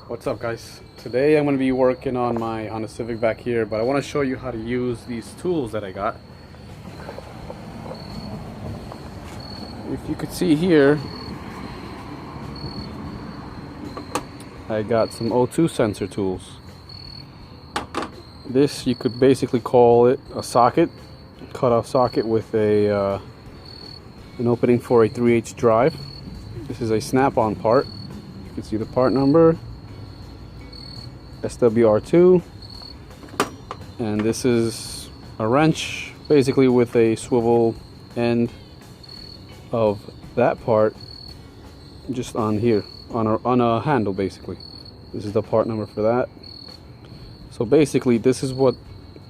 What's up, guys? Today I'm going to be working on the Civic back here, but I want to show you how to use these tools that I got. If you could see here, I got some O2 sensor tools. This, you could basically call it a socket, cut-off socket with an opening for a 3/8 drive. This is a snap-on part. You can see the part number, SWR2, and this is a wrench basically with a swivel end of that part just on here on a handle. Basically, this is the part number for that. So basically, this is what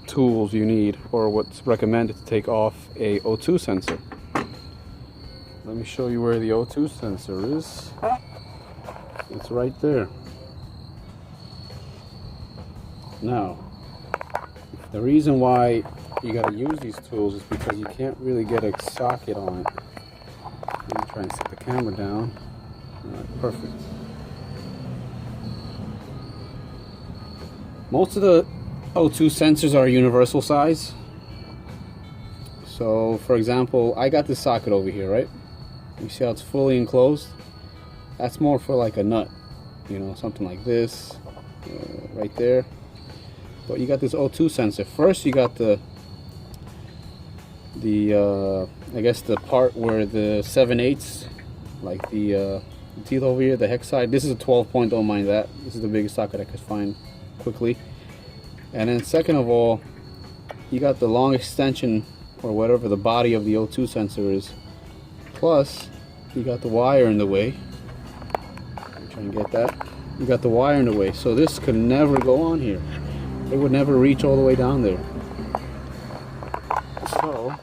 tools you need, or what's recommended to take off a O2 sensor. Let me show you where the O2 sensor is. It's right there. Now, the reason why you gotta use these tools is because you can't really get a socket on it. Let me try and set the camera down. Alright, perfect. Most of the O2 sensors are universal size. So, for example, I got this socket over here, right? You see how it's fully enclosed? That's more for like a nut, you know, something like this, right there. But you got this O2 sensor. First, you got the I guess the part where the 7/8, like the teeth over here, the hex side. This is a 12-point. Don't mind that. This is the biggest socket I could find quickly. And then second of all, you got the long extension, or whatever the body of the O2 sensor is. Plus, you got the wire in the way. Try and get that. You got the wire in the way, so this could never go on here. It would never reach all the way down there. So,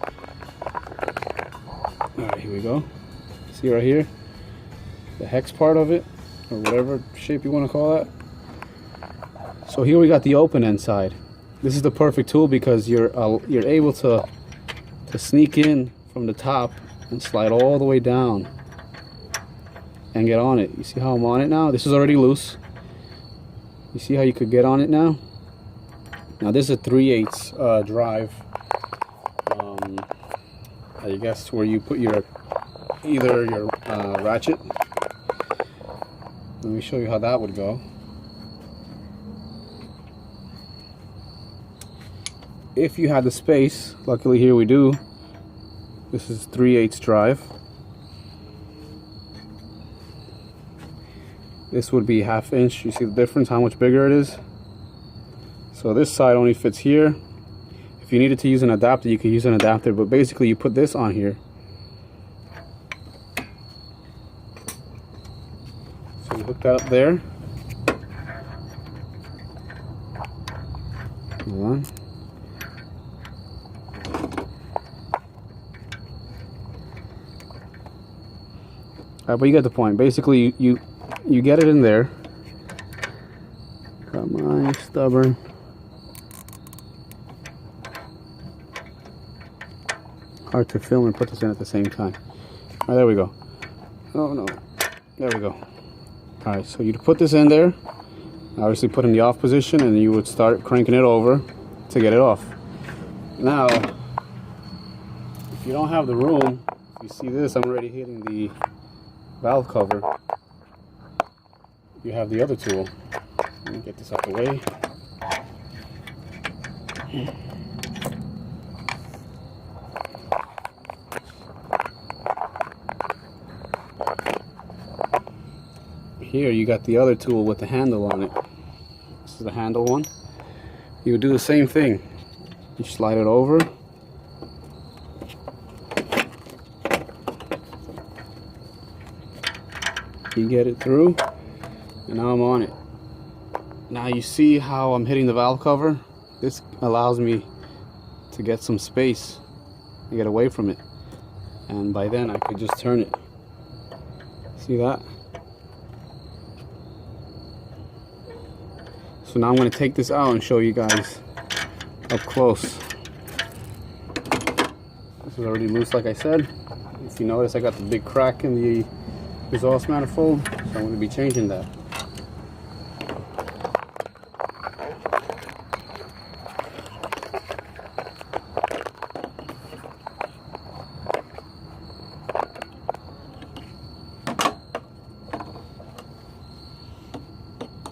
alright, here we go. See right here? The hex part of it, or whatever shape you want to call that. So here we got the open end side. This is the perfect tool because you're able to sneak in from the top and slide all the way down and get on it. You see how I'm on it now? This is already loose. You see how you could get on it now? Now this is a 3/8 drive. I guess where you put either your ratchet. Let me show you how that would go. If you had the space, luckily here we do. This is 3/8 drive. This would be 1/2 inch. You see the difference, how much bigger it is? So this side only fits here. If you needed to use an adapter, you could use an adapter, but basically you put this on here. So you hook that up there. Hold on. Alright, but you get the point. Basically, you get it in there. Come on, stubborn. Hard to film and put this in at the same time. Alright, there we go. Oh no. There we go. Alright, so you'd put this in there. Obviously put in the off position, and you would start cranking it over to get it off. Now, if you don't have the room, you see this, I'm already hitting the valve cover. You have the other tool. Let me get this out the way. Here you got the other tool with the handle on it. This is the handle one. You would do the same thing. You slide it over. You get it through, and now I'm on it. Now you see how I'm hitting the valve cover? This allows me to get some space and get away from it. And by then I could just turn it. See that? So now I'm going to take this out and show you guys up close. This is already loose, like I said. If you notice, I got the big crack in the exhaust manifold, so I'm going to be changing that.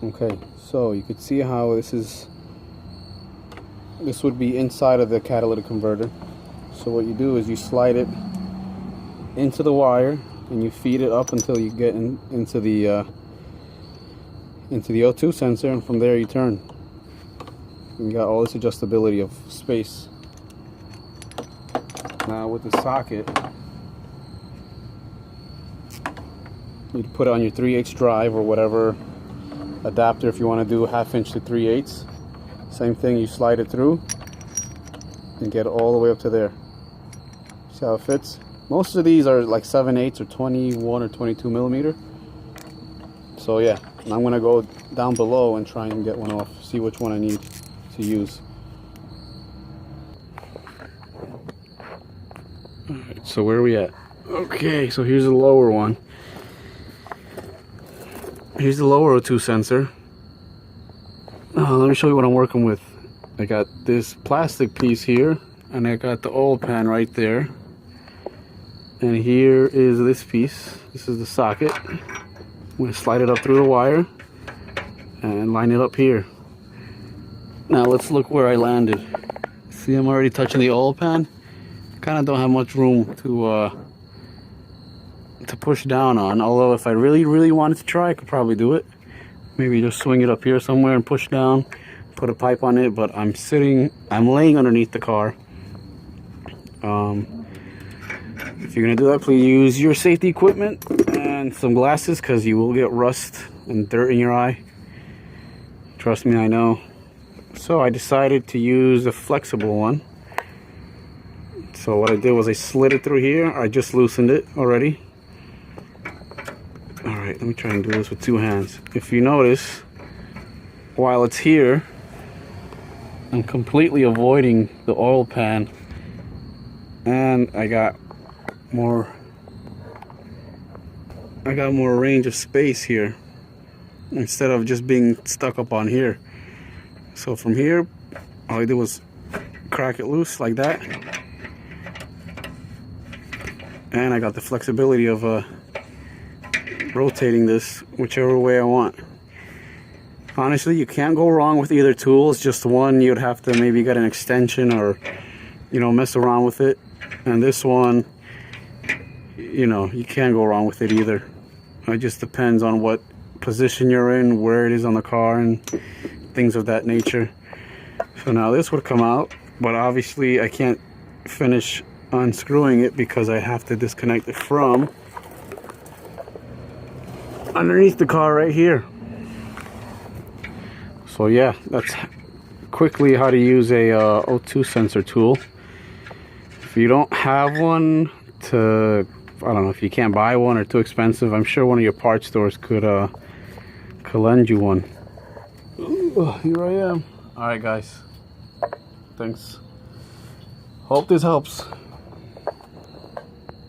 Okay, so you could see how this would be inside of the catalytic converter. So what you do is you slide it into the wire and you feed it up until you get into the O2 sensor, and from there you turn. And you got all this adjustability of space. Now with the socket, you put it on your 3/8 drive or whatever adapter if you want to do 1/2 inch to 3/8. Same thing, you slide it through and get it all the way up to there. See how it fits? Most of these are like 7/8 or 21 or 22 millimeter. So yeah, and I'm gonna go down below and try and get one off, see which one I need to use. Alright, so where are we at? Okay, so here's the lower one. Here's the lower O2 sensor. Let me show you what I'm working with. I got this plastic piece here, and I got the oil pan right there. And here is this piece. This is the socket. I'm going to slide it up through the wire and line it up here. Now let's look where I landed. See, I'm already touching the oil pan. Kind of don't have much room to push down on, although if I really wanted to try, I could probably do it. Maybe just swing it up here somewhere and push down, put a pipe on it, but I'm laying underneath the car. If you're gonna do that, please use your safety equipment and some glasses, because you will get rust and dirt in your eye. Trust me, I know. So I decided to use a flexible one. So what I did was I slid it through here. I just loosened it already. Alright, let me try and do this with two hands. If you notice, while it's here, I'm completely avoiding the oil pan, and I got more range of space here instead of just being stuck up on here. So from here, all I did was crack it loose like that, and I got the flexibility of rotating this whichever way I want. Honestly, you can't go wrong with either tool. It's just one you'd have to maybe get an extension or, you know, mess around with it. And this one, you know, you can't go wrong with it either. It just depends on what position you're in, where it is on the car, and things of that nature. So now this would come out, but obviously I can't finish unscrewing it because I have to disconnect it from underneath the car right here. So yeah, that's quickly how to use a O2 sensor tool. If you don't have one, I don't know, if you can't buy one or too expensive, I'm sure one of your parts stores could lend you one. Ooh, here I am. Alright guys, thanks. Hope this helps.